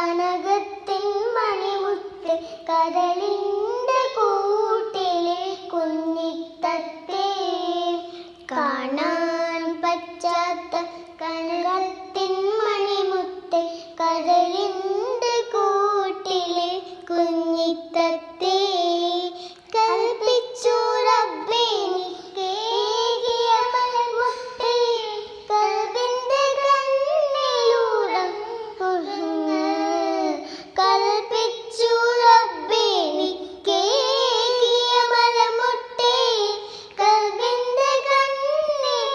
കനകത്തിൻ മണിമുത്ത് കരളിൻ്റെ കൂട്ടിലെ കുഞ്ഞിത്തത്തേ കാണാൻ പറ്റാത്ത കനകത്തിൻ മണിമുത്ത് കരളിൻ്റെ കൂട്ടിലെ കുഞ്ഞിത്തത്തേ കൽപ്പിച്ചു റബ്ബേ നിക്കേകിയ മണിമുത്തേ കൽബിൻ്റെ കണ്ണിലൂടെ കൽപ്പിച്ചു റബ്ബേ നിക്കേകിയ മണിമുത്തേ കൽബിൻ്റെ കണ്ണിൽ